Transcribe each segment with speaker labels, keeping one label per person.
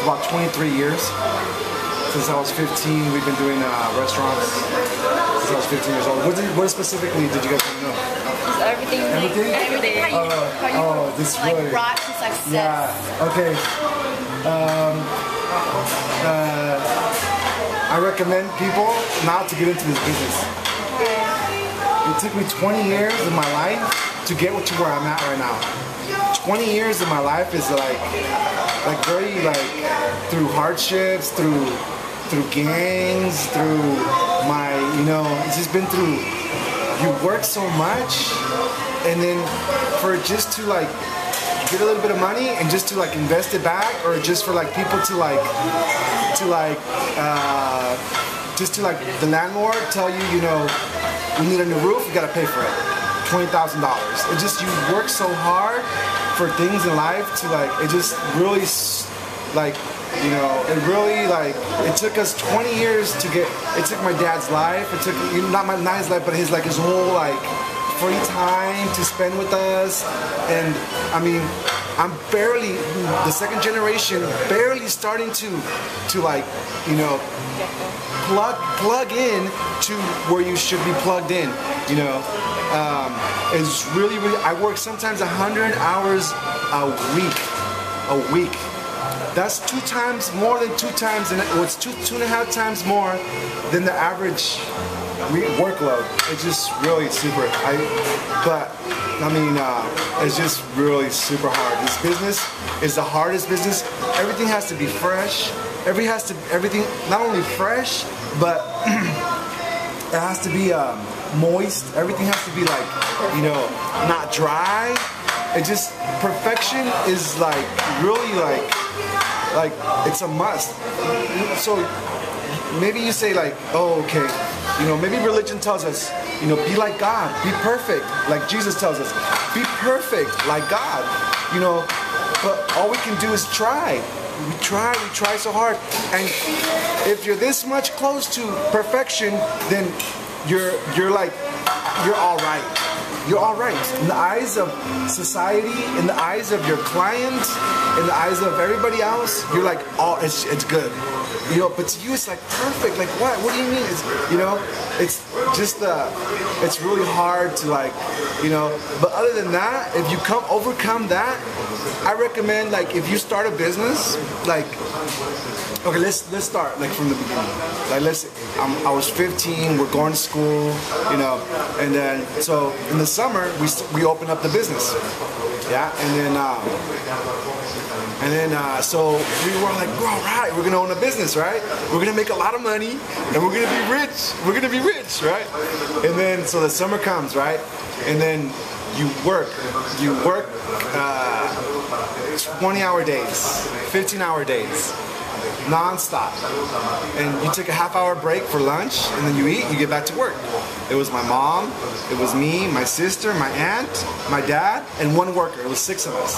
Speaker 1: for about 23 years. Since I was 15, we've been doing restaurants since I was 15 years old. What specifically did you guys want to know?
Speaker 2: Just everything.
Speaker 1: Everything?
Speaker 2: Like, everything. How you
Speaker 1: this
Speaker 2: like
Speaker 1: really.
Speaker 2: brought to success.
Speaker 1: Yeah. Okay. I recommend people not to get into this business. It took me 20 years of my life to get to where I'm at right now. 20 years of my life is like very through hardships, through gangs, through my, it's just been through, you work so much, and then for just to get a little bit of money and just to invest it back, or just for people to the landlord tell you, we need a new roof, you gotta pay for it. $20,000. It just, you work so hard for things in life to it just really it took us 20 years to get, it took my dad's life, it took, not my dad's life, but his whole free time to spend with us. And I mean, I'm barely, the second generation, barely starting to plug in to where you should be plugged in, It's really, I work sometimes 100 hours a week. That's 2 times more than 2 times, and it's 2.5 times more than the average workload. It's just really super. It's just really super hard. This business is the hardest business. Everything has to be fresh. Everything not only fresh, but it has to be moist. Everything has to be not dry. It just, perfection is really it's a must. So maybe you say oh, okay, maybe religion tells us, be like God, be perfect, like Jesus tells us, be perfect like God, but all we can do is try. We try so hard, and if you're this much close to perfection, then you're all right. You're all right. In the eyes of society, in the eyes of your clients, in the eyes of everybody else, you're it's good. But to you it's perfect. What? What do you mean? It's just it's really hard to but other than that, if you overcome that, I recommend if you start a business, okay, let's start from the beginning. I was 15, we're going to school, and then so in the summer we open up the business, yeah, and then so we were we're all right, we're gonna own a business, right? We're gonna make a lot of money, and we're gonna be rich. We're gonna be rich, right? And then so the summer comes, right? And then you work 20-hour days, 15-hour days, non-stop, and you take a half-hour break for lunch, and then you eat, you get back to work. It was my mom, it was me, my sister, my aunt, my dad, and one worker. It was 6 of us,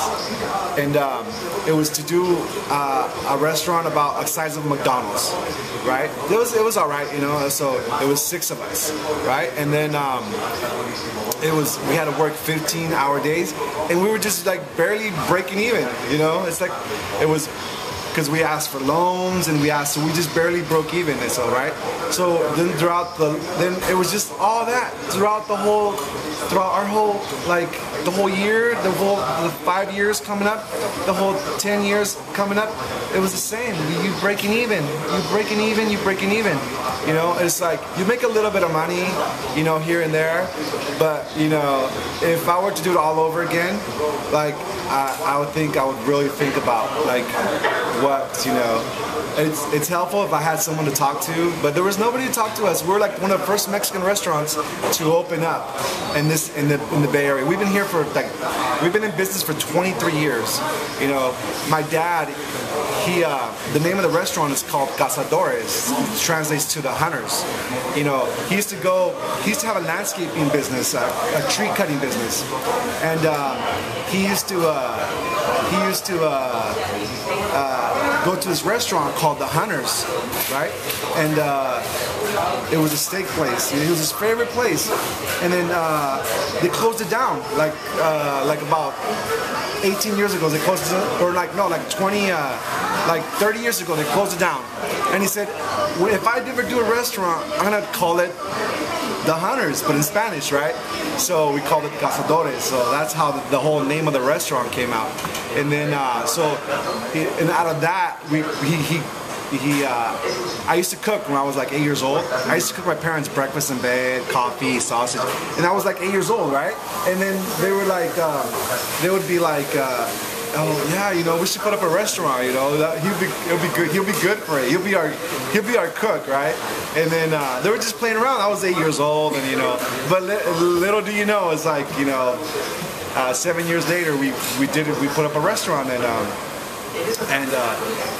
Speaker 1: and it was to do a restaurant about the size of McDonald's, right? It was all right, So it was 6 of us, right? And then we had to work 15-hour days, and we were just barely breaking even, It's it was. Because we asked for loans, and so we just barely broke even, and so right. So then then it was just all that throughout our whole the whole year, the 5 years coming up, the whole 10 years coming up. It was the same. You breaking even, you breaking even. It's you make a little bit of money, here and there, but if I were to do it all over again, I would really think about what, it's helpful if I had someone to talk to, but there was nobody to talk to us. We're one of the first Mexican restaurants to open up in the Bay Area. We've been here for we've been in business for 23 years. My dad, the name of the restaurant is called Cazadores, which translates to the hunters. He used to have a landscaping business, a tree cutting business, and he used to go to this restaurant called the Hunters, right? And it was a steak place. It was his favorite place, and then they closed it down about 18 years ago. They closed it, or 20. like 30 years ago. They closed it down. And he said, well, if I ever do a restaurant, I'm gonna call it the Hunters, but in Spanish, right? So we called it Cazadores. So that's how the whole name of the restaurant came out. And then, and out of that, I used to cook when I was like 8 years old. I used to cook my parents breakfast in bed, coffee, sausage, and I was like 8 years old, right? And then they were like, they would be like, oh yeah, you know, we should put up a restaurant. You know, he'll be good. He'll be good for it. He'll be our cook, right? And then they were just playing around. I was 8 years old, and you know, but little do you know, it's like, you know, 7 years later, we put up a restaurant, and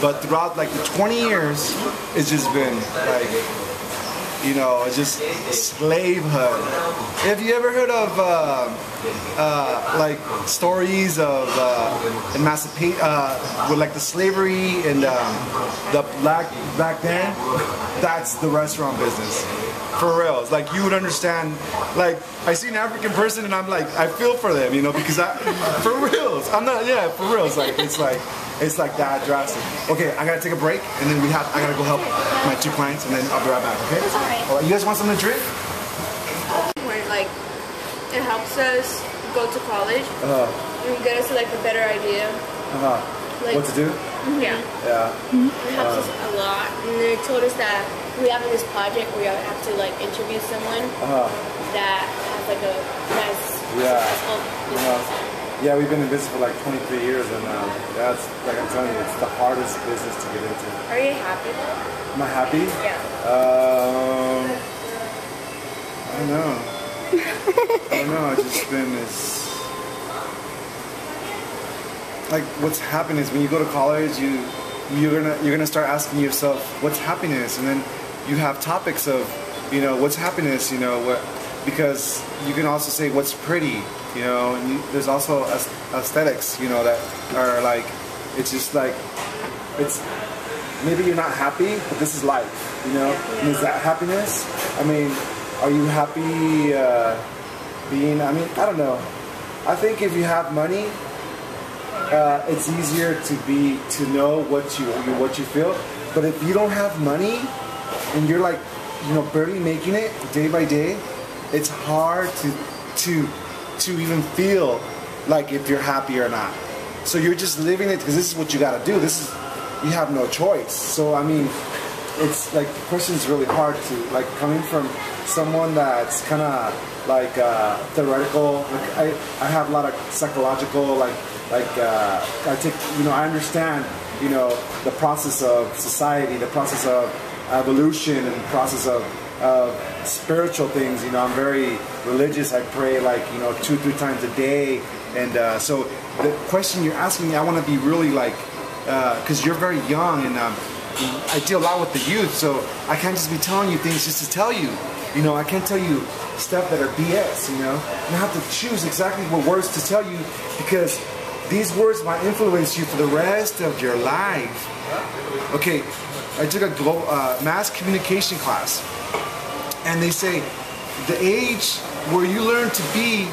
Speaker 1: but throughout like the 20 years, it's just been like, you know, it's just slavehood. Have you ever heard of like stories of emancipation with like the slavery and the back then? That's the restaurant business. For real. It's like you would understand, like I see an African person and I'm like, I feel for them, you know, because for real. I'm not, yeah, for real. It's like that drastic. Okay, I gotta take a break and then I gotta go help my 2 clients and then I'll be right back, okay? All right, you guys want something to drink?
Speaker 2: Where like it helps us go to college and get us like a better idea. Like,
Speaker 1: what to do?
Speaker 2: Yeah.
Speaker 1: Yeah.
Speaker 2: It helps us a lot. And they told us that we have this project where we have to like interview someone that has like a nice successful business.
Speaker 1: Yeah, we've been in business for like 23 years, and that's, like I'm telling you, it's the hardest business to get into.
Speaker 2: Are you happy though?
Speaker 1: Am I happy?
Speaker 2: Yeah.
Speaker 1: I don't know. It's just been this. Like, what's happiness? When you go to college, you're gonna start asking yourself, what's happiness? And then you have topics of, you know, what's happiness? You know what? Because you can also say what's pretty. You know, and there's also aesthetics, you know, that are like, it's just like, it's, maybe you're not happy, but this is life, you know? And is that happiness? I mean, are you happy being, I mean, I don't know. I think if you have money, it's easier to know what you feel. But if you don't have money, and you're like, you know, barely making it day by day, it's hard to even feel like if you're happy or not. So you're just living it because this is what you got to do. You have no choice. So I mean, it's like the question's really hard to, like, coming from someone that's kind of like theoretical. Like I have a lot of psychological I take, you know, I understand, you know, the process of society, the process of evolution, and the process of spiritual things. You know, I'm very religious. I pray like, you know, 2-3 times a day, and so the question you're asking me, I want to be really like, because you're very young, and I deal a lot with the youth, so I can't just be telling you things just to tell you. You know, I can't tell you stuff that are BS. You know, and I have to choose exactly what words to tell you, because these words might influence you for the rest of your life. Okay, I took a mass communication class. And they say the age where you learn to be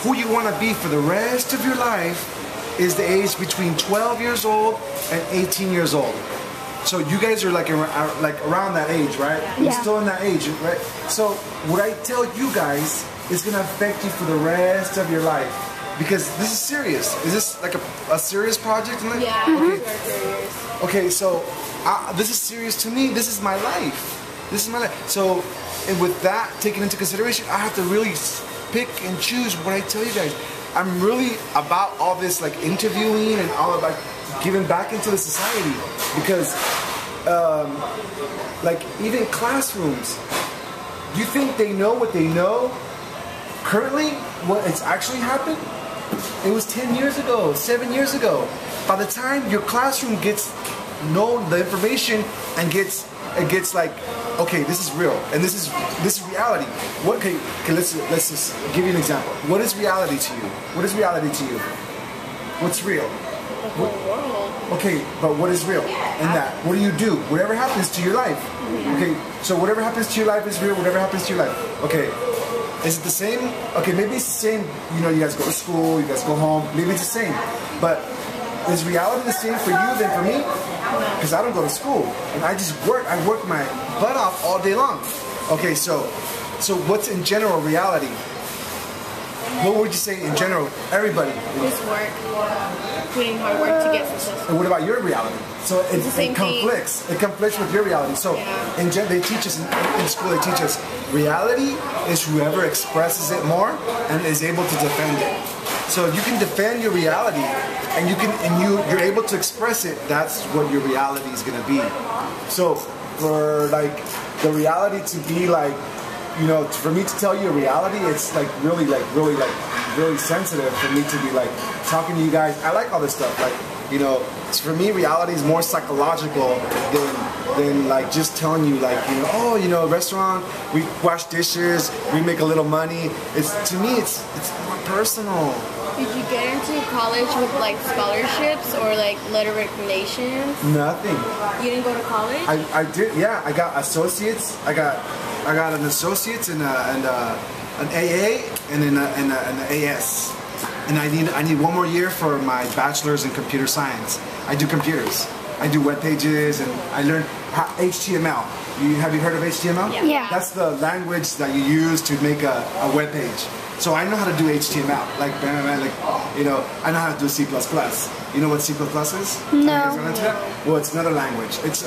Speaker 1: who you want to be for the rest of your life is the age between 12 years old and 18 years old. So you guys are like around that age, right?
Speaker 3: Yeah.
Speaker 1: You're still in that age, right? So what I tell you guys is going to affect you for the rest of your life. Because this is serious. Is this like a serious project?
Speaker 2: Yeah.
Speaker 1: Okay. Okay, so this is serious to me. This is my life. This is my life. So, and with that taken into consideration, I have to really pick and choose what I tell you guys. I'm really about all this like interviewing and all about giving back into the society, because like even classrooms, you think they know what they know currently, what it's actually happened? It was 10 years ago, 7 years ago. By the time your classroom gets known the information and it gets like, okay, this is real, and this is reality. What? Okay, let's just give you an example. What is reality to you? What is reality to you? What's real?
Speaker 2: The whole world.
Speaker 1: Okay, but what is real? And that, what do you do? Whatever happens to your life. Okay, so whatever happens to your life is real. Whatever happens to your life. Okay, is it the same? Okay, maybe it's the same. You know, you guys go to school, you guys go home. Maybe it's the same, but is reality the same for you than for me? Because I don't go to school and I just work. I work my butt off all day long. Okay, so what's in general reality? What would you say in general? Everybody.
Speaker 2: Just work, putting hard work to get success.
Speaker 1: And what about your reality? So it conflicts. It conflicts with your reality. So they teach us in school. They teach us reality is whoever expresses it more and is able to defend it. So if you can defend your reality and you're able to express it, that's what your reality is going to be. So for like the reality to be like, you know, for me to tell you a reality, it's like really sensitive for me to be like talking to you guys. I like all this stuff. Like, you know, for me, reality is more psychological than like just telling you like, you know, oh, you know, restaurant, we wash dishes, we make a little money. To me, it's more personal.
Speaker 2: Did you get into college with like scholarships or like letter recommendations?
Speaker 1: Nothing.
Speaker 2: You didn't go to college?
Speaker 1: I did. Yeah, I got associates. I got an associate's and an AA and an AS. And I need one more year for my bachelor's in computer science. I do computers. I do web pages and I learned HTML. Have you heard of HTML?
Speaker 2: Yeah.
Speaker 1: That's the language that you use to make a web page. So I know how to do HTML, like you know, I know how to do C++. You know what C++ is?
Speaker 3: No.
Speaker 1: Well, it's another language. It's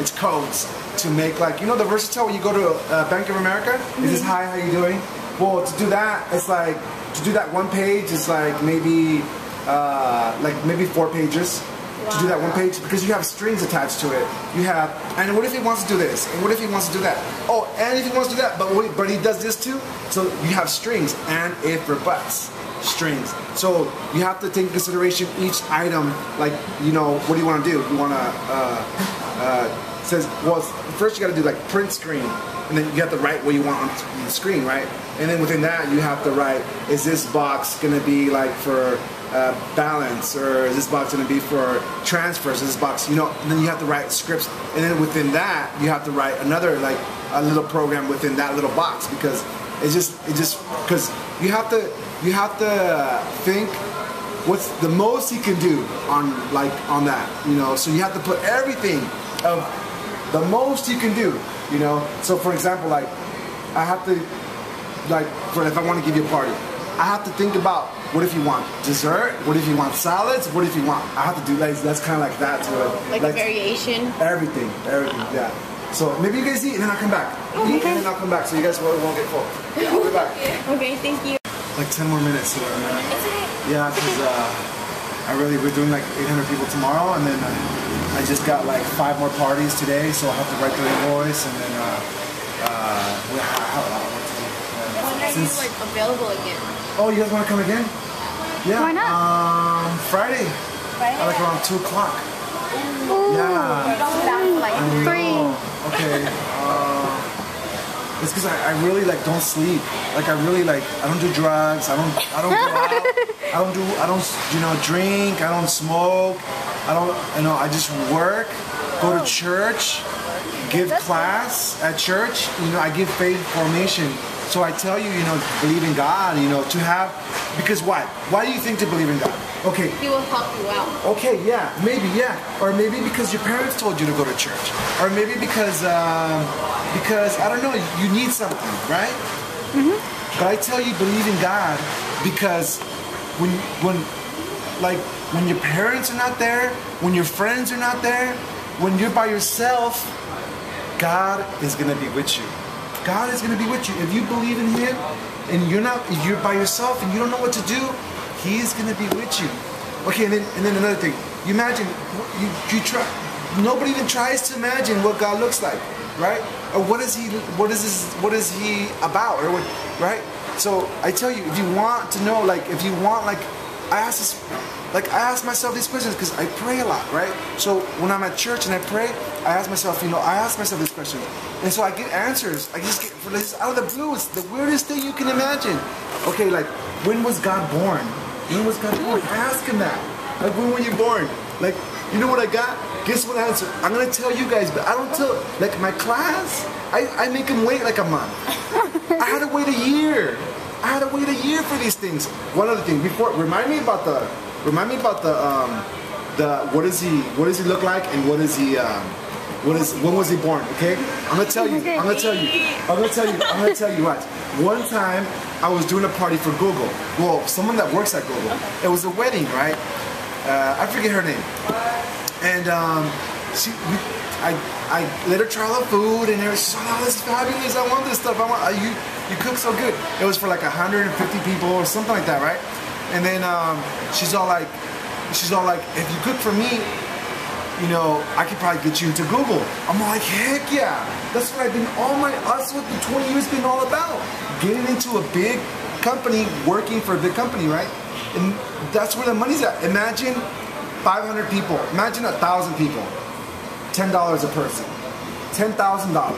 Speaker 1: it's codes to make like, you know, the versatile when you go to Bank of America. Is this hi, how you doing? Well, to do that, it's like to do that one page is like maybe 4 pages. To do that one page because you have strings attached to it. You have, and what if he wants to do this? And what if he wants to do that? Oh, and if he wants to do that, but he does this too. So you have strings, and if or buts, strings. So you have to take into consideration each item. Like, you know, what do you want to do? You want to says, well, first you got to do like print screen, and then you have to write what you want on the screen, right? And then within that, you have to write: is this box going to be like for balance, or is this box going to be for transfers? Is this box, you know? And then you have to write scripts, and then within that, you have to write another like a little program within that little box because it's just because you have to think what's the most you can do on that, you know. So you have to put everything of the most you can do, you know. So for example, like I have to if I want to give you a party, I have to think about what if you want dessert, what if you want salads, what if you want. I have to do that's kind of like that to it.
Speaker 2: Like a variation.
Speaker 1: Everything, yeah. So maybe you guys eat and then I'll come back. Eat and then I'll come back so you guys won't get full. Yeah, I'll be back.
Speaker 2: Okay, thank you.
Speaker 1: Like 10 more minutes. Yeah, because we're doing like 800 people tomorrow, and then I just got like 5 more parties today, so I'll have to write the invoice, and then
Speaker 2: When are you like available again?
Speaker 1: Oh, you guys want to come again? Yeah.
Speaker 3: Why not?
Speaker 1: Friday. At like around 2 o'clock.
Speaker 3: Ooh.
Speaker 1: Yeah.
Speaker 2: Like
Speaker 3: 3.
Speaker 1: Okay. It's because I really like don't sleep. Like I really like I don't do drugs. I don't go out. I don't you know drink. I don't smoke. I just work. Go to church. Give class at church. You know, I give faith formation. So I tell you, you know, believe in God, you know, to have, because why? Why do you think to believe in God? Okay.
Speaker 2: He will help you out.
Speaker 1: Okay, yeah, maybe, yeah. Or maybe because your parents told you to go to church. Or maybe because I don't know, you need something, right? Mm-hmm. But I tell you, believe in God, because when your parents are not there, when your friends are not there, when you're by yourself, God is going to be with you. God is going to be with you. If you believe in Him and you're by yourself and you don't know what to do, He's going to be with you. Okay, and then another thing. You imagine, you try. Nobody even tries to imagine what God looks like, right? Or what is He about, or what, right? So I tell you, if you want to know, I ask myself these questions because I pray a lot, right? So when I'm at church and I pray, I ask myself these questions. And so I get answers. I just get out of the blue. It's the weirdest thing you can imagine. Okay, like, when was God born? When was God born? I ask Him that. Like, when were you born? Like, you know what I got? Guess what answer? I'm going to tell you guys, but I don't tell, like, my class, I make them wait like a month. I had to wait a year. I had to wait a year for these things. One other thing, remind me about remind me about the what does he look like, and when was he born? Okay, I'm gonna tell you what. One time I was doing a party for Google. Well, someone that works at Google. It was a wedding, right? I forget her name, and I let her try all the food, and she's like, "Oh, this is fabulous! I want this stuff. I want you cook so good." It was for like 150 people or something like that, right? And then she's all like, "If you cook for me, you know, I could probably get you into Google." I'm like, "Heck yeah!" That's what I've been that's what the 20 years been all about. Getting into a big company, working for a big company, right? And that's where the money's at. Imagine 500 people. Imagine 1,000 people. $10 a person. $10,000.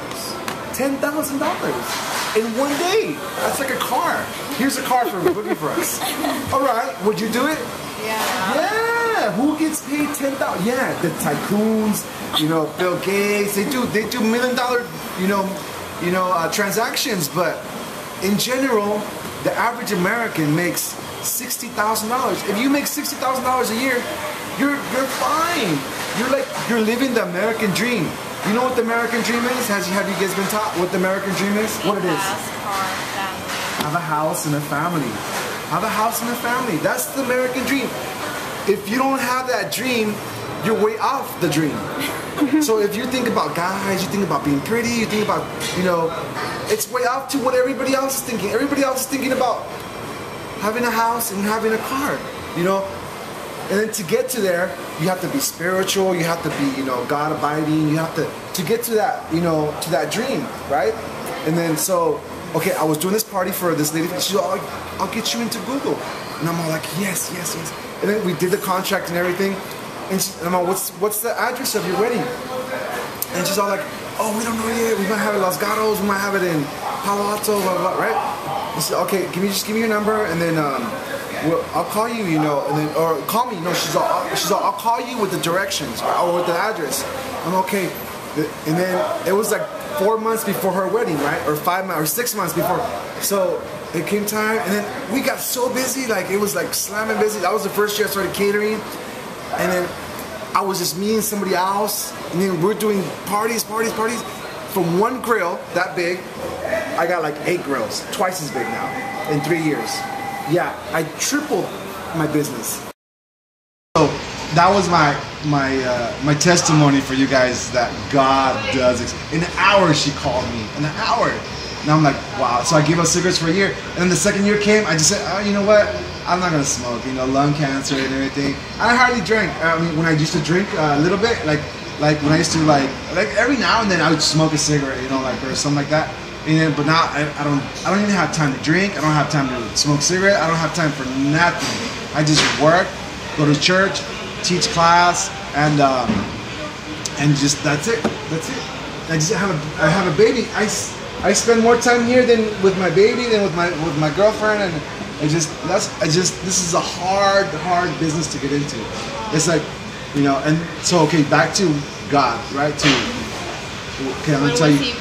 Speaker 1: $10,000 in one day. That's like a car. Here's a car for booking for us. All right, would you do it?
Speaker 2: Yeah.
Speaker 1: Yeah. Who gets paid $10,000? Yeah, the tycoons. You know, Bill Gates. They do $1 million. Transactions. But in general, the average American makes $60,000. If you make $60,000 a year, you're fine. You're living the American dream. You know what the American dream is? Have you guys been taught what the American dream is? What it is? Have a house and a family. Have a house and a family. That's the American dream. If you don't have that dream, you're way off the dream. So if you think about guys, you think about being pretty, you think about, it's way off to what everybody else is thinking. Everybody else is thinking about having a house and having a car, And then to get to there, you have to be spiritual, you have to be, God abiding, you have to get to that, to that dream, right? And then okay, I was doing this party for this lady, she's all like, "I'll get you into Google." And I'm all like, yes. And then we did the contract and everything. And I'm all, what's the address of your wedding? And she's all like, "Oh, we don't know yet. We might have it in Los Gatos, we might have it in Palo Alto, blah, blah, right?" I said, "Okay, just give me your number, and then I'll call you, and then, or call me." She's all, "I'll call you with the directions, or with the address." I'm okay. And then it was like 4 months before her wedding, right? Or 5 months, or 6 months before. So it came time, and then we got so busy, like it was like slamming busy. That was the first year I started catering, and then I was just me and somebody else, and then we're doing parties. From one grill that big, I got like 8 grills, twice as big now in 3 years. Yeah, I tripled my business. So that was my testimony for you guys that God does. In an hour she called me, in an hour. And I'm like, wow. So I gave up cigarettes for a year. And then the second year came, I just said, "Oh, you know what? I'm not gonna smoke, lung cancer and everything." I hardly drank. I mean, when I used to drink a little bit, like when I used to like every now and then I would smoke a cigarette, or something like that. But now I don't even have time to drink. I don't have time to smoke cigarette. I don't have time for nothing. I just work, go to church, teach class, and just that's it. I have a baby. I spend more time here than with my baby than with my girlfriend, and this is a hard business to get into. It's like, and so okay, back to God, right? Okay, I'm gonna tell you.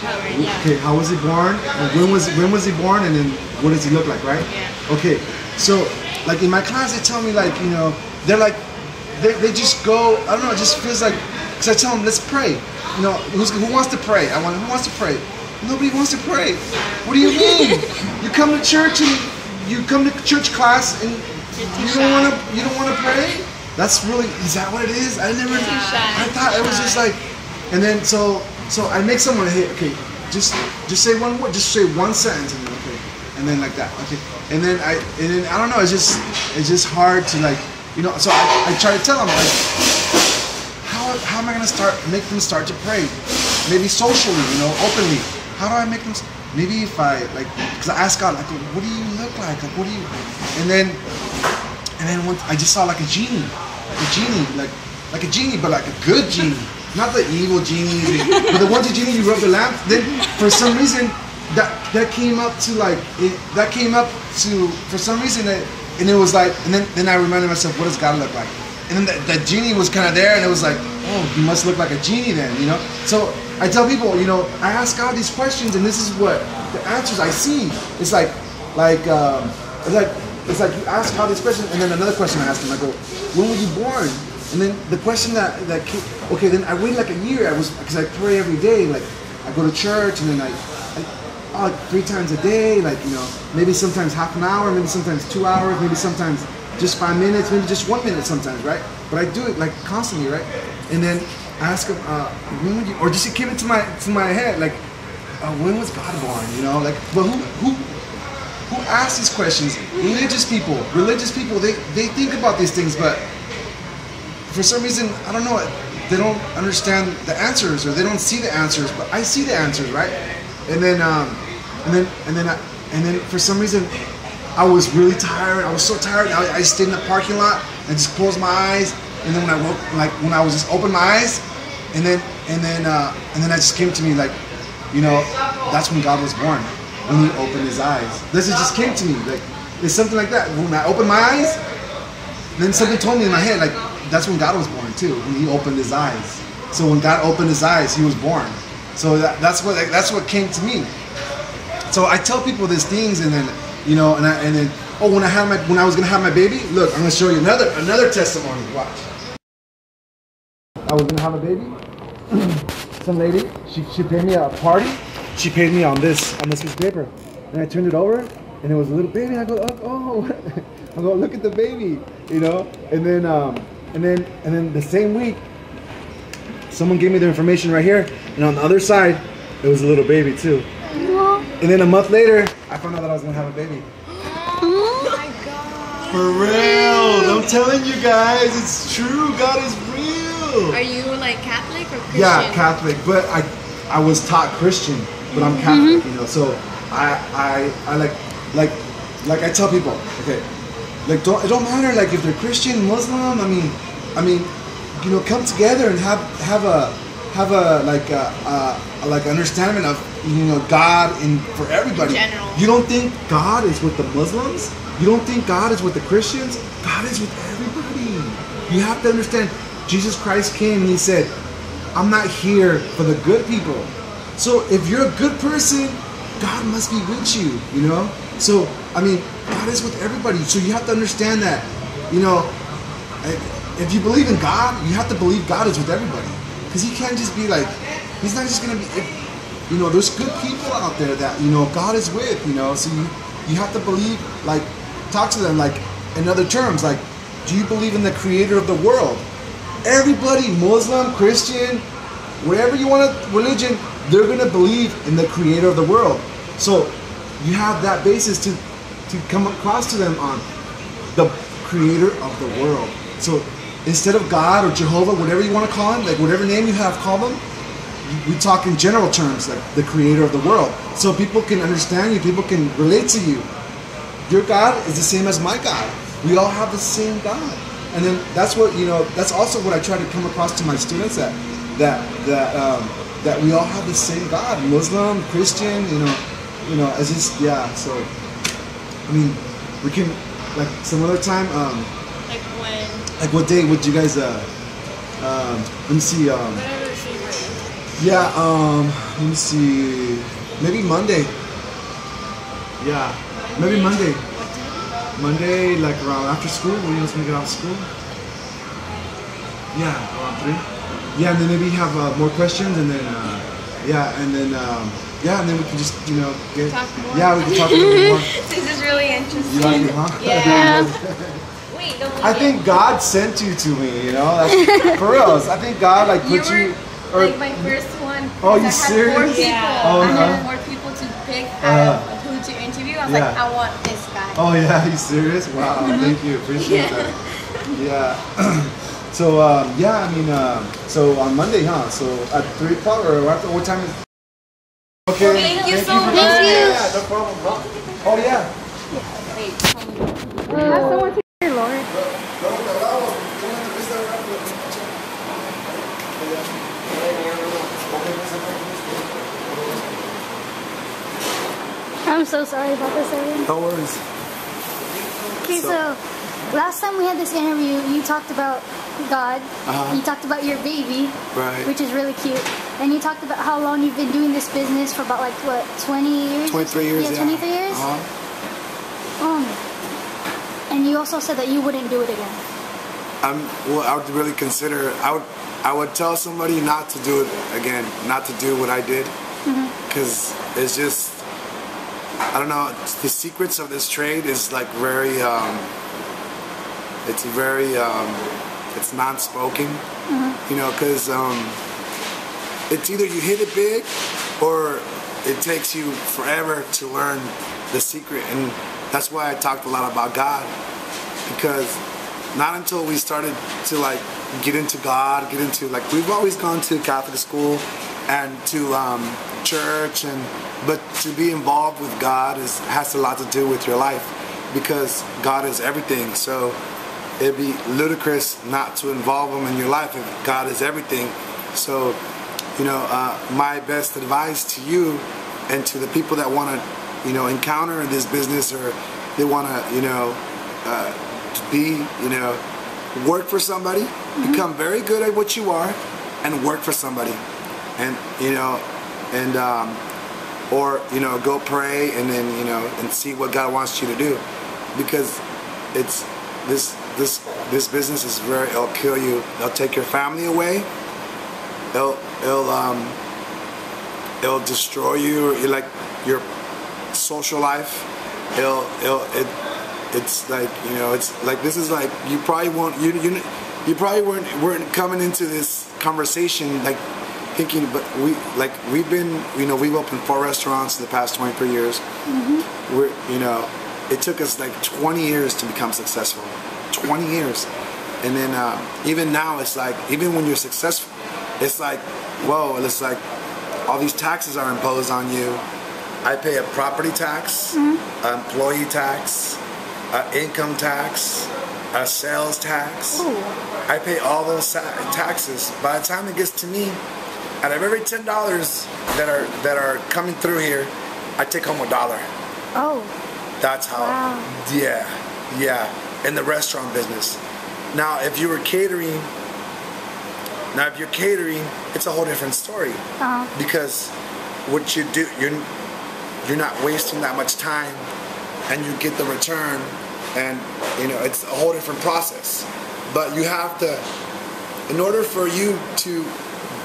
Speaker 1: Okay, how was he born? When was he born? And then what does he look like, right? Yeah. Okay, so like in my class, they tell me like, they're like, they just go. I don't know. It just feels like, because I tell them, let's pray. Who wants to pray? Who wants to pray? Nobody wants to pray. What do you mean? You come to church and you come to church class and you don't want to pray? That's really, is that what it is? I thought it was just like, and then so I make someone hit. Okay, just say one word, just say one sentence, and then okay, and then like that. Okay, and then I don't know. It's just hard to like, So I try to tell them like, how am I gonna make them start to pray? Maybe socially, openly. How do I make them? Maybe if I like, because I ask God, like, what do you look like? Like, what do you? And then once I just saw like a genie, like a genie, but like a good genie, not the evil genie, but the one genie you rub the lamp. Then for some reason that came up to like for some reason and it was like, and then I reminded myself, what does God look like? And then that genie was kind of there, and it was like, oh, he must look like a genie then, So I tell people, I ask God these questions, and this is what the answers I see. It's like it's like you ask God this question, and then another question I ask him. I go, when were you born? And then the question that okay, then I waited like a year. Because I pray every day. Like I go to church, and then I like 3 times a day. Like maybe sometimes half an hour, maybe sometimes 2 hours, maybe sometimes just 5 minutes, maybe just 1 minute sometimes, right? But I do it like constantly, right? And then I ask him, when would you, or just it came into my head, like, when was God born? Like, but who asks these questions? Religious people, they think about these things, but for some reason, I don't know, they don't understand the answers, or they don't see the answers, but I see the answers, right? And then for some reason, I was really tired. I was so tired. I stayed in the parking lot and just closed my eyes. And then when I woke, like when I was just opened my eyes, and then I just came to me like, that's when God was born, when He opened His eyes. This just came to me like it's something like that. When I opened my eyes, then something told me in my head like that's when God was born too, when He opened His eyes. So when God opened His eyes, He was born. So that's what came to me. So I tell people these things, and then when I was gonna have my baby, look, I'm gonna show you another testimony. Watch. I was gonna have a baby. Some lady, she paid me a party. She paid me on this piece of paper, and I turned it over, and it was a little baby. And I go, oh, I go, look at the baby, And then the same week, someone gave me the information right here, and on the other side, it was a little baby too. And then a month later, I found out that I was gonna have a baby.
Speaker 2: Oh my God.
Speaker 1: For real, I'm telling you guys, it's true. God is real.
Speaker 2: Are you like Catholic or Christian?
Speaker 1: Yeah, Catholic, but I was taught Christian, but I'm Catholic, So I like I tell people, okay, like it don't matter like if they're Christian, Muslim. I mean, come together and have a like understanding of God and for everybody.
Speaker 2: In general.
Speaker 1: You don't think God is with the Muslims? You don't think God is with the Christians? God is with everybody. You have to understand, Jesus Christ came and He said, I'm not here for the good people. So if you're a good person, God must be with you, So, God is with everybody. So you have to understand that, if you believe in God, you have to believe God is with everybody. Because He can't just be like, He's not just going to be, there's good people out there that, God is with, So you have to believe, like, talk to them, like, in other terms, like, do you believe in the creator of the world? Everybody, Muslim, Christian, whatever you want to, religion, they're going to believe in the creator of the world. So you have that basis to come across to them on the creator of the world. So instead of God or Jehovah, whatever you want to call Him, like whatever name you have, call them, we talk in general terms, like the creator of the world. So people can understand you, people can relate to you. Your God is the same as my God. We all have the same God. And then that's what, that's also what I try to come across to my students, that we all have the same God, Muslim, Christian, it's just, so, we can, like, some other time,
Speaker 2: like when?
Speaker 1: Like what day would you guys, let me see,
Speaker 2: Whatever she wrote.
Speaker 1: yeah, let me see, maybe Monday. Yeah, maybe Monday. Monday, like around after school, when you guys gonna get out of school? Yeah, around 3. Yeah, and then maybe have more questions, and then and then we can just get
Speaker 2: Talk more.
Speaker 1: Yeah, we can talk a little bit more.
Speaker 2: This is really interesting.
Speaker 1: You like it, huh?
Speaker 2: Yeah. Wait, don't
Speaker 1: I think God sent you to me. That's, for real. I think God like put you. Or,
Speaker 2: like my first one.
Speaker 1: Oh, you
Speaker 2: I
Speaker 1: serious?
Speaker 2: had 4 people.
Speaker 1: Yeah. Oh,
Speaker 2: I had 4 people to pick out of who to interview. I was like, I want this guy.
Speaker 1: Oh yeah, you serious? Wow, thank you, appreciate that. Yeah. So so on Monday, huh? So at 3 o'clock or after, what time is? Okay.
Speaker 2: Thank you so much.
Speaker 1: Yeah, no problem. Oh yeah.
Speaker 2: Wait, have someone take your Lauren.
Speaker 3: I'm so sorry about this, Evan.
Speaker 1: No worries.
Speaker 3: Okay, so last time we had this interview, you talked about God. You talked about your baby,
Speaker 1: Right.
Speaker 3: which is really cute. And you talked about how long you've been doing this business for about like what, 20 years?
Speaker 1: 23 years.
Speaker 3: Yeah, 23 years. And you also said that you wouldn't do it again.
Speaker 1: Well, I would really consider. I would tell somebody not to do it again, not to do what I did, because it's just, I don't know. The secrets of this trade is like very. It's very. It's non-spoken, you know, because it's either you hit it big, or it takes you forever to learn the secret, and that's why I talked a lot about God, because not until we started to like get into God, get into like, we've always gone to Catholic school and to church, but to be involved with God has a lot to do with your life, because God is everything. So it'd be ludicrous not to involve Him in your life if God is everything. So, you know, my best advice to you and to the people that want to, you know, encounter this business, or they want to, you know, to be, you know, work for somebody, become very good at what you are, and work for somebody, and you know, and or you know, go pray, and then you know, and see what God wants you to do, because it's this business is very, it'll kill you. It'll take your family away. It'll destroy you, like your social life. It's like, you know, it's like, this is like, you probably won't, you probably weren't coming into this conversation like thinking, but we've been, you know, we've opened 4 restaurants in the past 23 years. We're, you know, it took us like 20 years to become successful. 20 years. And then even now, it's like, even when you're successful, it's like, whoa, it's like all these taxes are imposed on you. I pay a property tax, employee tax, income tax, a sales tax. Ooh. I pay all those taxes. By the time it gets to me, out of every $10 that are coming through here, I take home $1.
Speaker 3: Oh.
Speaker 1: That's how. Wow. Yeah. In the restaurant business. Now, if you were catering, it's a whole different story. Because what you do, you're not wasting that much time, and you get the return, and you know, it's a whole different process. But you have to, in order for you to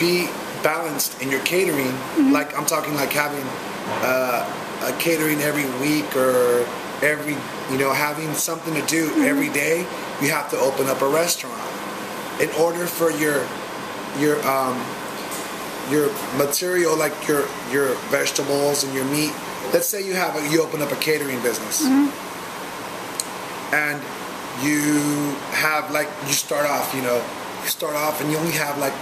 Speaker 1: be balanced in your catering, like I'm talking like having a catering every week, or every, you know, having something to do every day, you have to open up a restaurant. In order for your material, like your vegetables and your meat, let's say you open up a catering business, and you have, like, you start off and you only have like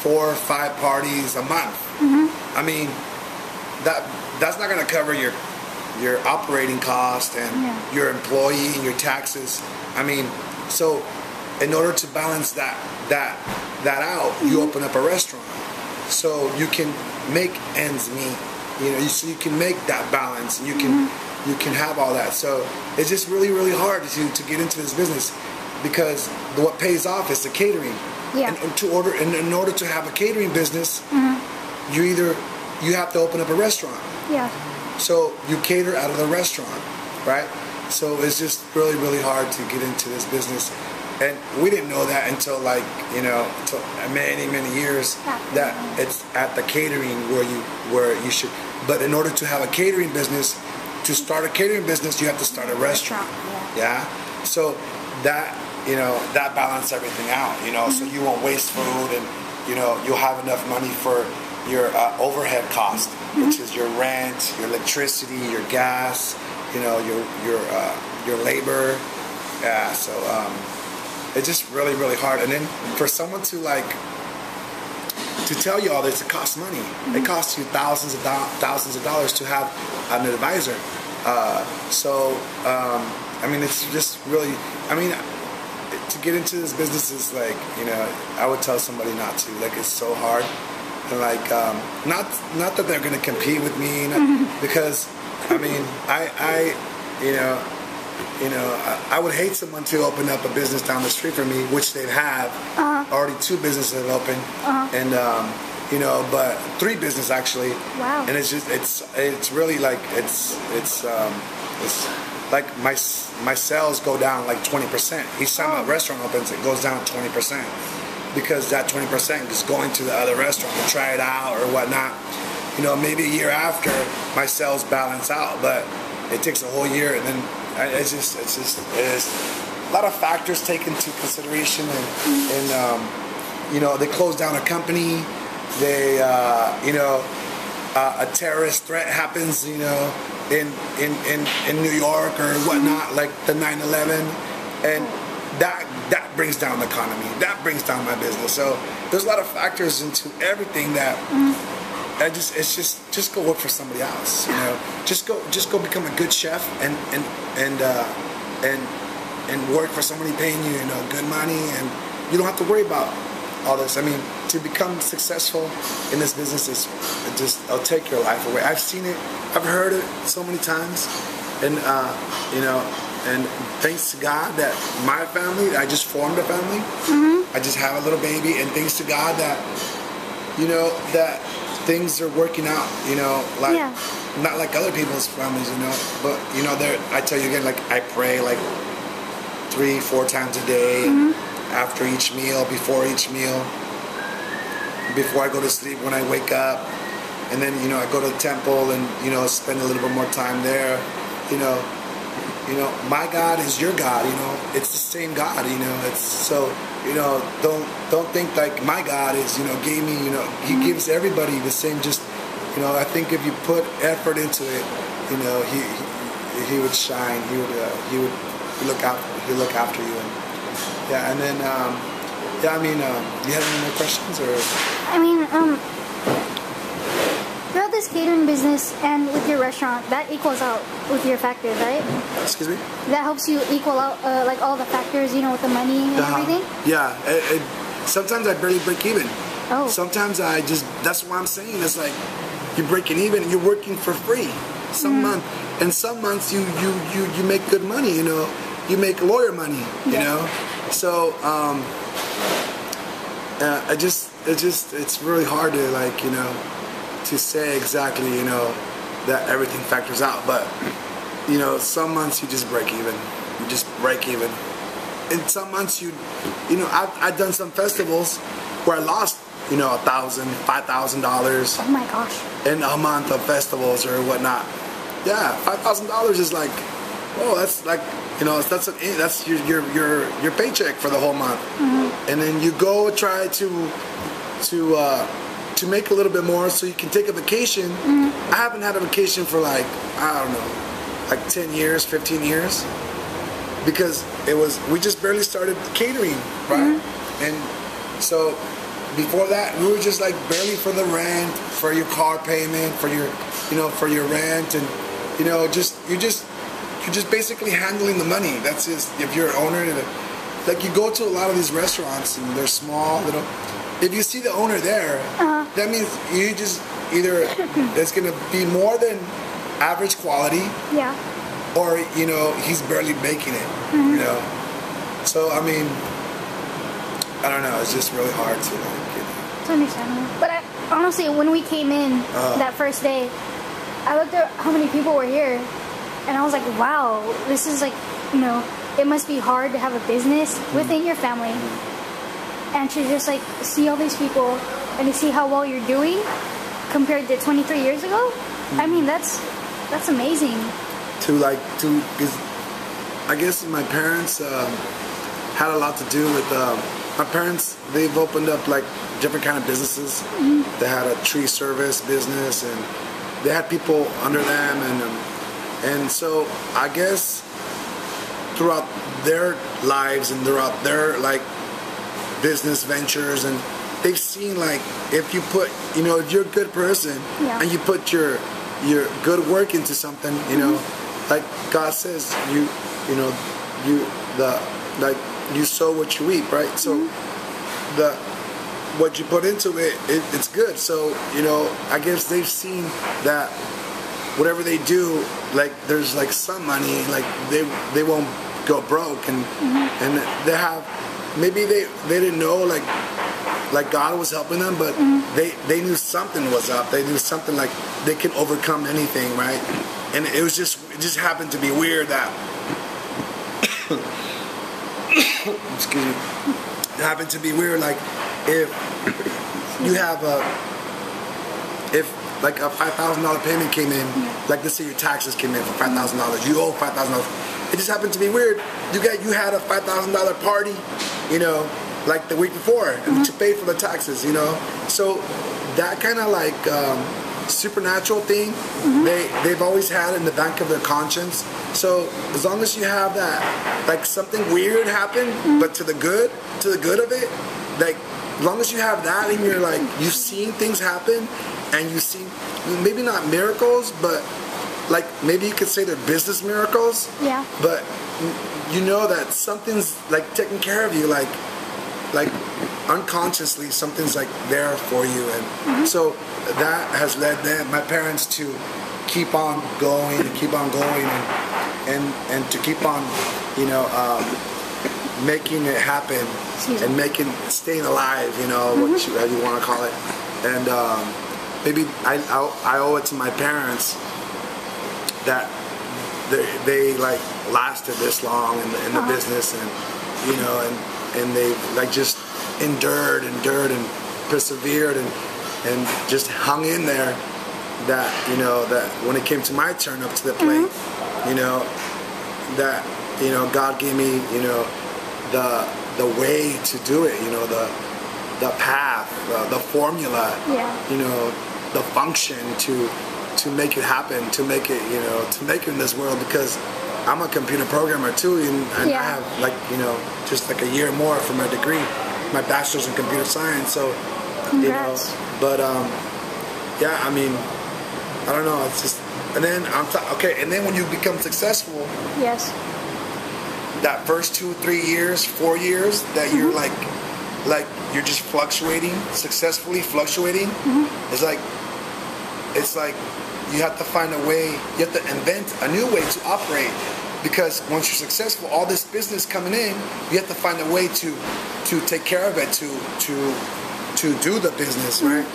Speaker 1: 4 or 5 parties a month. I mean, that's not going to cover your operating cost and your employee and your taxes. I mean, so in order to balance that out, you open up a restaurant, so you can make ends meet. You know, so you can make that balance, and you can have all that. So it's just really, really hard to get into this business, because what pays off is the catering. Yeah. And in order to have a catering business, you have to open up a restaurant. Yeah. So you cater out of the restaurant, right? So it's just really, really hard to get into this business. And we didn't know that until, like, you know, until many, many years, that it's at the catering where you should. But in order to have a catering business, to start a catering business, you have to start a restaurant. Yeah. So that, you know, that balances everything out, you know, so you won't waste food, and, you know, you'll have enough money for your overhead cost, which is your rent, your electricity, your gas, you know, your labor. Yeah, so it's just really, really hard. And then for someone to tell you all this, it costs money. It costs you thousands of dollars to have an advisor. I mean, it's just really, I mean, to get into this business is like, you know, I would tell somebody not to. Like, it's so hard. And like, not that they're gonna compete with me, because I mean, I would hate someone to open up a business down the street from me, which they have. Already 2 businesses have opened, and you know, but 3 businesses actually. Wow. And it's just, it's really like, it's like my sales go down like 20%. Each time a restaurant opens, it goes down 20%, because that 20% is going to the other restaurant to try it out or whatnot. You know, maybe a year after, my sales balance out, but it takes a whole year, and then it's just a lot of factors taken into consideration, and you know, they close down a company, they you know, a terrorist threat happens, you know, in New York or whatnot, like the 9/11, and that brings down the economy, that brings down my business. So there's a lot of factors into everything that it's just go work for somebody else, you know. Just go become a good chef and work for somebody paying you, you know, good money, and you don't have to worry about all this. I mean, to become successful in this business it'll take your life away. I've seen it, I've heard it so many times, and you know, and thanks to God that my family, I just formed a family. I just have a little baby, and thanks to God that, you know, that things are working out, you know, like not like other people's families, you know, but you know, I tell you again, like I pray like 3-4 times a day, after each meal, before each meal, before I go to sleep, when I wake up, and then, you know, I go to the temple and, you know, spend a little bit more time there. You know, my God is your God, you know, it's the same God, you know, it's so, you know, don't think like my God is, you know, gave me, you know, he gives everybody the same, just, you know, I think if you put effort into it, you know, he would shine, he would look after you, and yeah, and then yeah, I mean, you have any more questions, or?
Speaker 3: I mean, throughout this catering business and with your restaurant, that equals out with your factors, right? Excuse me? That helps you equal out, like, all the factors, you know, with the money and everything?
Speaker 1: Yeah. Sometimes I barely break even.
Speaker 3: Oh.
Speaker 1: Sometimes that's what I'm saying. It's like, you're breaking even and you're working for free. Some months you make good money, you know. You make lawyer money, you know. So, it's really hard to, like, you know, to say exactly, you know, that everything factors out, but, you know, some months you just break even. You just break even. In some months you know, I've done some festivals where I lost, you know, $1,000, $5,000.
Speaker 3: Oh my gosh.
Speaker 1: In a month of festivals or whatnot. Yeah, $5,000 is like, oh, that's like, you know, that's your paycheck for the whole month. And then you go try to make a little bit more so you can take a vacation. I haven't had a vacation for like, I don't know, like 10 years, 15 years. Because we just barely started catering, right? And so before that, we were just like barely for the rent, for your car payment, for your, you know, for your rent, and, you know, you're just basically handling the money. That's just, if you're an owner, like you go to a lot of these restaurants and they're small, little. If you see the owner there, that means you just either it's gonna be more than average quality, or, you know, he's barely making it, you know. So I mean, I don't know. It's just really hard to, like, you know.
Speaker 3: It's understandable. But honestly, when we came in that first day, I looked at how many people were here, and I was like, wow, this is like, you know, it must be hard to have a business within your family, and to just like see all these people and to see how well you're doing compared to 23 years ago. I mean, that's amazing.
Speaker 1: Because I guess my parents had a lot to do with, my parents, they've opened up like different kind of businesses. They had a tree service business, and they had people under them, and so I guess throughout their lives and throughout their, like, business ventures, and they've seen, like, if you put, you know, if you're a good person and you put your good work into something, you know, like God says, you sow what you reap, right? So what you put into it's good. So, you know, I guess they've seen that whatever they do, like, there's like some money, like they won't go broke, and they have, maybe they didn't know like God was helping them, but they knew something was up. They knew something, like they can overcome anything, right? and it just happened to be weird that excuse me, it happened to be weird, like if you have if like a $5,000 payment came in, like let's say your taxes came in for $5,000, you owe $5,000. It just happened to be weird. You had a $5,000 party, you know, like the week before, and you paid for the taxes, you know. So that kind of like supernatural thing, they've always had in the back of their conscience. So as long as you have that, like something weird happen, but to the good of it, like as long as you have that and you're like, you've seen things happen, and you see, maybe not miracles, but like maybe you could say they're business miracles.
Speaker 3: Yeah.
Speaker 1: But you know that something's like taking care of you, like unconsciously something's like there for you, and so that has led my parents to keep on going and keep on going, and to keep on, you know, making it happen and staying alive, you know, whatever you want to call it, and maybe I owe it to my parents that they like lasted this long in the business, and you know, and they like just endured and persevered and just hung in there. That, you know, that when it came to my turn up to the plate, you know, that, you know, God gave me, you know, the way to do it, you know, the path, the formula, you know, the function to make it happen, to make it, you know, to make it in this world, because I'm a computer programmer too, and I have like, you know, just like a year more for my degree, my bachelor's in computer science. So,
Speaker 3: Congrats.
Speaker 1: you know, but yeah, I mean, I don't know. It's just, and then okay, and then when you become successful, that first 2, 3 years, 4 years that you're like you're just fluctuating, successfully fluctuating. It's like you have to find a way. You have to invent a new way to operate, because once you're successful, all this business coming in, you have to find a way to take care of it, to do the business, right?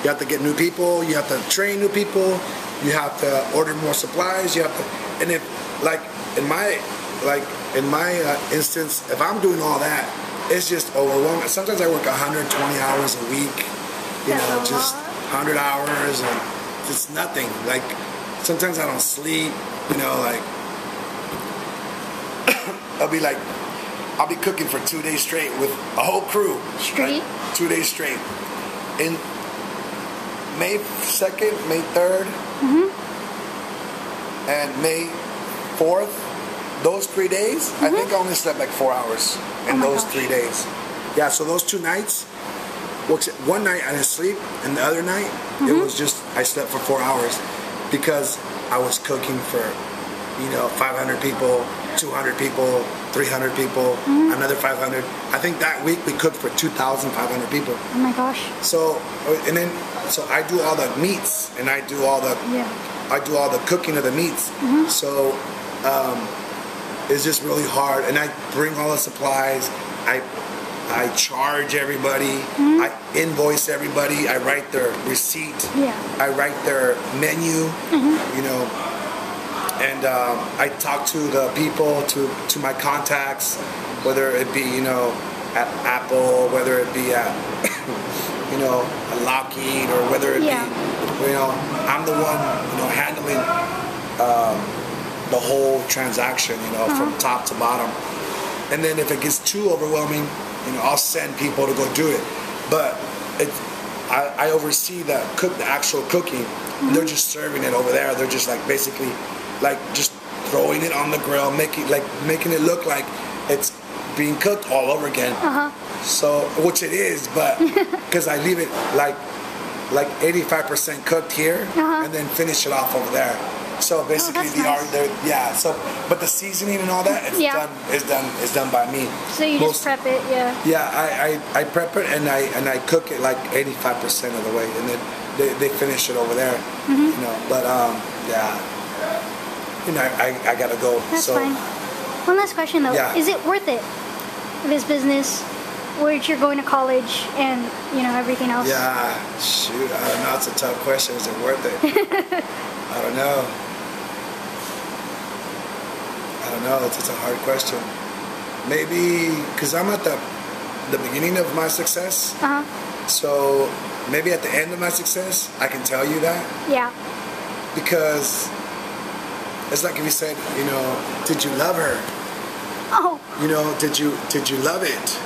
Speaker 1: You have to get new people. You have to train new people. You have to order more supplies. You have to, and if like in my instance, if I'm doing all that, it's just overwhelming. Sometimes I work 120 hours a week. You know, just 100 hours, and it's nothing. Like sometimes I don't sleep. You know, like I'll be cooking for 2 days straight with a whole crew.
Speaker 3: Straight?
Speaker 1: Like, 2 days straight. In May 2nd, May 3rd, and May 4th, those 3 days, I think I only slept like 4 hours in those 3 days. Yeah, so those 2 nights, one night I didn't sleep, and the other night, it was just, I slept for 4 hours, because I was cooking for, you know, 500 people, 200 people, 300 people, another 500. I think that week we cooked for 2,500 people.
Speaker 3: Oh my gosh.
Speaker 1: So, and then, so I do all the meats, and I do all the cooking of the meats. So it's just really hard, and I bring all the supplies. I charge everybody. I invoice everybody. I write their receipt. I write their menu. You know, and I talk to the people, to my contacts, whether it be, you know, at Apple, whether it be at you know, a Lockheed, or whether it be, you know, I'm the one, you know, handling the whole transaction, you know, from top to bottom. And then if it gets too overwhelming, you know, I'll send people to go do it. But I oversee the actual cooking. They're just serving it over there. They're just like basically, like just throwing it on the grill, making it look like it's being cooked all over again. So, which it is, but because I leave it like 85% cooked here, and then finish it off over there. So basically, So, but the seasoning and all that, is done by me.
Speaker 3: So you just prep it,
Speaker 1: Yeah, I prep it, and I cook it like 85% of the way, and then they finish it over there. You know, but yeah, you know, I gotta go.
Speaker 3: That's fine. One last question though: is it worth it, this business, which you're going to college and, you know, everything else?
Speaker 1: Yeah, shoot, I don't know. It's a tough question. Is it worth it? I don't know. know. It's a hard question. Maybe because I'm at the beginning of my success. So maybe at the end of my success, I can tell you that.
Speaker 3: Yeah.
Speaker 1: Because it's like if you said, you know, did you love her?
Speaker 3: Oh.
Speaker 1: You know, did you love it?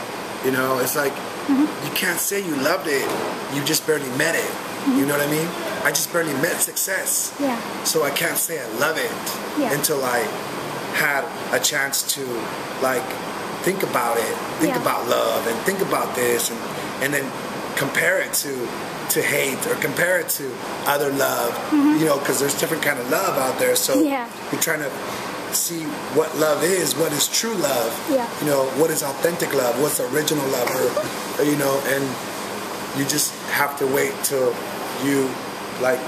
Speaker 1: You know, it's like you can't say you loved it. You just barely met it. You know what I mean? I just barely met success.
Speaker 3: Yeah.
Speaker 1: So I can't say I love it until I had a chance to like think about it, think about love, and think about this, and then compare it to hate or compare it to other love. You know, because there's different kind of love out there. So you're trying to see what love is, what is true love. You know, what is authentic love, what's original love, or you know, and you just have to wait till you like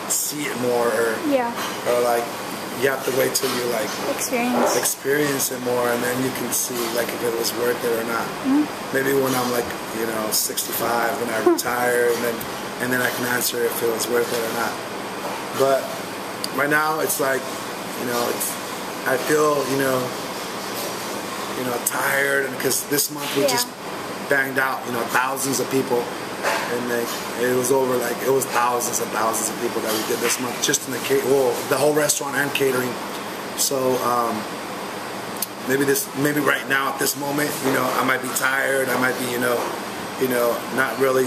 Speaker 1: see it more, or like you have to wait till you like experience it more, and then you can see like if it was worth it or not. Maybe when I'm like, you know, 65, when I retire, and then I can answer if it was worth it or not. But right now it's like, you know, I feel, you know, tired, and because this month we just banged out, you know, thousands of people, and it was over, like it was thousands and thousands of people that we did this month just in the whole restaurant and catering. So maybe right now at this moment, you know, I might be tired, I might be, you know, not really,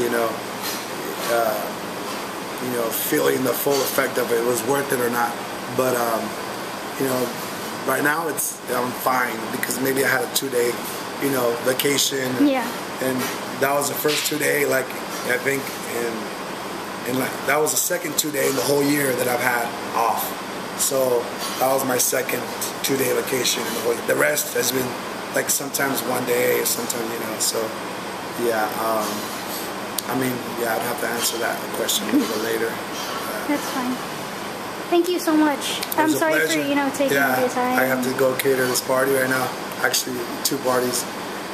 Speaker 1: feeling the full effect of it was worth it or not. But you know, right now I'm fine, because maybe I had a 2-day, you know, vacation. And that was the first 2-day, like I think, and like that was the second 2-day in the whole year that I've had off. So that was my second 2-day vacation in the whole year. The rest has been like sometimes 1 day, sometimes, you know. So yeah, I mean, yeah, I'd have to answer that question a little bit later.
Speaker 3: That's fine. Thank you so much. I'm sorry for, you know, taking your time.
Speaker 1: I have to go cater this party right now. Actually, 2 parties.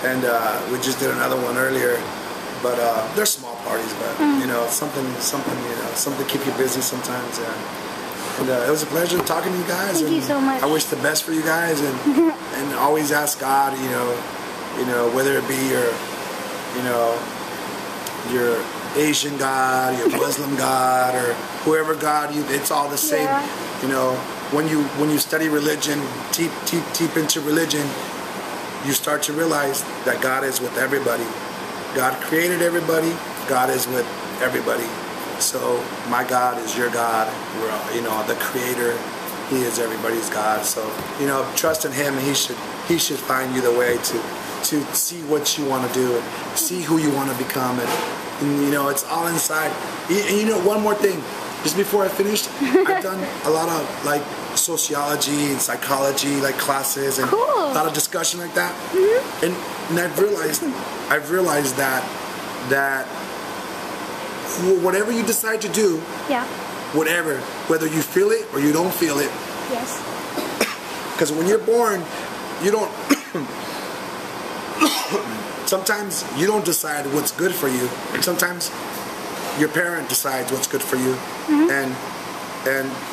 Speaker 1: And we just did another one earlier. But they're small parties, but, you know, something, you know, something to keep you busy sometimes. And it was a pleasure talking to you guys.
Speaker 3: Thank you so much.
Speaker 1: I wish the best for you guys, and always ask God, you know, whether it be your Asian God, your Muslim God, or whoever God, it's all the same. You know, when you study religion, deep into religion, you start to realize that God is with everybody. God created everybody. God is with everybody. So my God is your God. We're, you know, the Creator. He is everybody's God. So, you know, trust in Him, and He should find you the way to see what you want to do and see who you want to become, and you know, it's all inside. And you know, one more thing, just before I finish, I've done a lot of like sociology and psychology like classes, and a lot of discussion like that. And I've realized that whatever you decide to do, whatever, whether you feel it or you don't feel it, because when you're born, you don't sometimes you don't decide what's good for you, and sometimes your parent decides what's good for you, and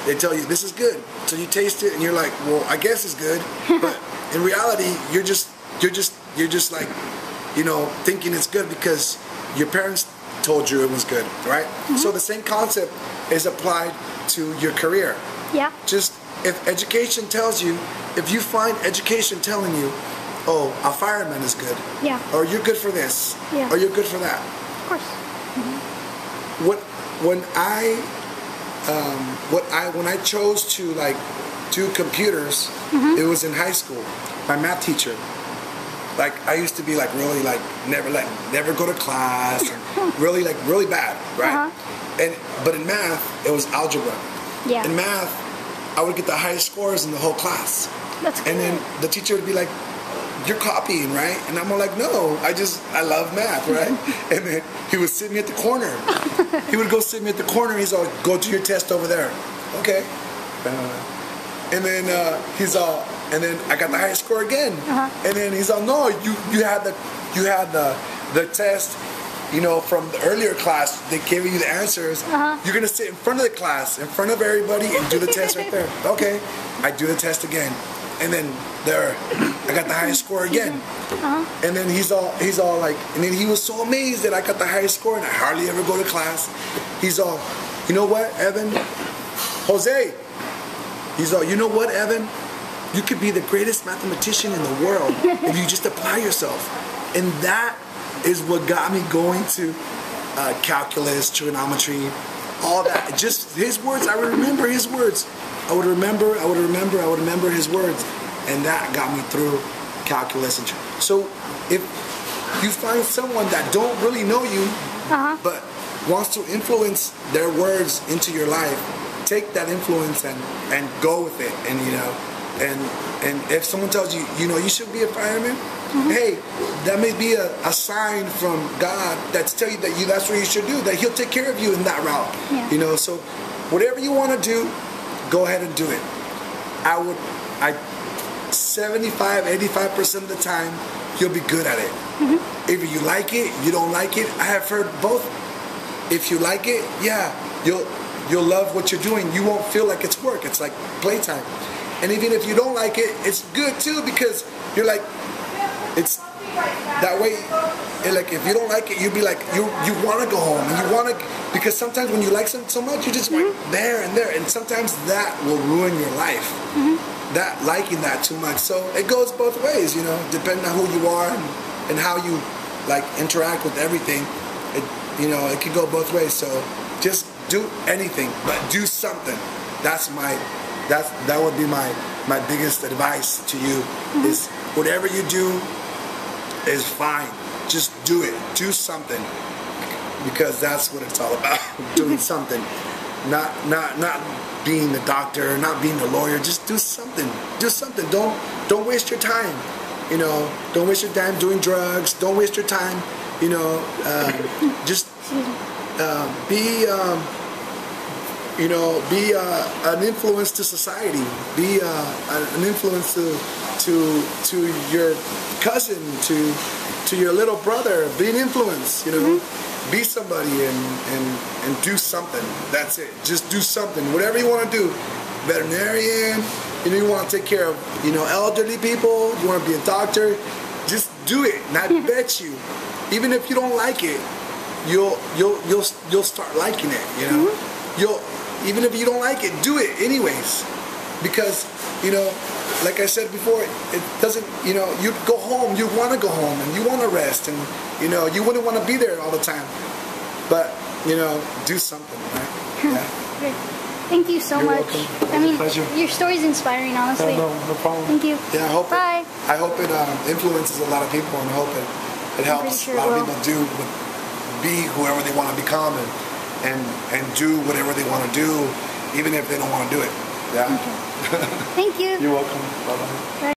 Speaker 1: they tell you this is good, so you taste it and you're like, well, I guess it's good, but in reality you're just like, you know, thinking it's good because your parents told you it was good, right? So the same concept is applied to your career. Just if education tells you, if you find education telling you, oh, a fireman is good, or you're good for this, or you're good for that.
Speaker 3: Of course.
Speaker 1: When I chose to like do computers, it was in high school. My math teacher, like I used to be like really like never go to class, and really bad, right? But in math, it was algebra. In math, I would get the highest scores in the whole class.
Speaker 3: That's cool.
Speaker 1: And then the teacher would be like, you're copying, right? And I'm all like, no, I love math, right? And then he would sit me at the corner. He would go sit me at the corner. He's all, go do your test over there. Okay. And then and then I got the highest score again. And then he's all, no, you had the test you know, from the earlier class, they gave you the answers. You're gonna sit in front of the class, in front of everybody, and do the test right there. Okay, I do the test again, and then there, I got the highest score again. And then he's all like, and then he was so amazed that I got the highest score, and I hardly ever go to class. He's all, you know what, Evan? Jose. He's all, you know what, Evan? You could be the greatest mathematician in the world if you just apply yourself. And that is what got me going to calculus, trigonometry, all that. Just his words, I would remember his words. I would remember his words. And that got me through calculus. And so if you find someone that don't really know you, but wants to influence their words into your life, take that influence and go with it. And, you know, and if someone tells you, you know, you should be a fireman, hey, that may be a sign from God that's telling you that that's what you should do, that He'll take care of you in that route. You know, so whatever you want to do, go ahead and do it. 75-85% of the time, you'll be good at it. If you like it, you don't like it. I have heard both. If you like it, yeah, you'll love what you're doing. You won't feel like it's work. It's like playtime. And even if you don't like it, it's good too, because you're like, it's that way. And like, if you don't like it, you'll be like, you want to go home, and you want to, because sometimes when you like something so much, you just like there and there, and sometimes that will ruin your life. That liking that too much. So it goes both ways, you know, depending on who you are and how you like interact with everything. It, you know, it can go both ways. So just do anything, but do something. That would be my biggest advice to you, is whatever you do is fine. Just do it. Do something, because that's what it's all about. Doing something. Not being the doctor, not being the lawyer. Just do something. Do something. Don't waste your time. You know, don't waste your time doing drugs. Don't waste your time. You know, just be an influence to society. Be an influence to your cousin, to your little brother. Be an influence. You know, be somebody and do something. That's it. Just do something. Whatever you want to do. Veterinarian. You know, you want to take care of, you know, elderly people. You want to be a doctor. Just do it. And I bet you, even if you don't like it, you'll start liking it. You know, even if you don't like it, do it anyways, because, you know, like I said before, it doesn't, you know, you go home, you want to go home, and you want to rest, and, you know, you wouldn't want to be there all the time, but, you know, do something, right? Yeah.
Speaker 3: Great. Thank you so much.
Speaker 1: Welcome.
Speaker 3: I mean,
Speaker 1: pleasure.
Speaker 3: your story's inspiring, honestly.
Speaker 1: No problem.
Speaker 3: Thank you.
Speaker 1: Yeah, I hope it influences a lot of people, and I hope it helps a lot of people be whoever they want to become, and do whatever they want to do, even if they don't want to do it. Yeah.
Speaker 3: Okay. Thank you.
Speaker 1: You're welcome. Bye-bye.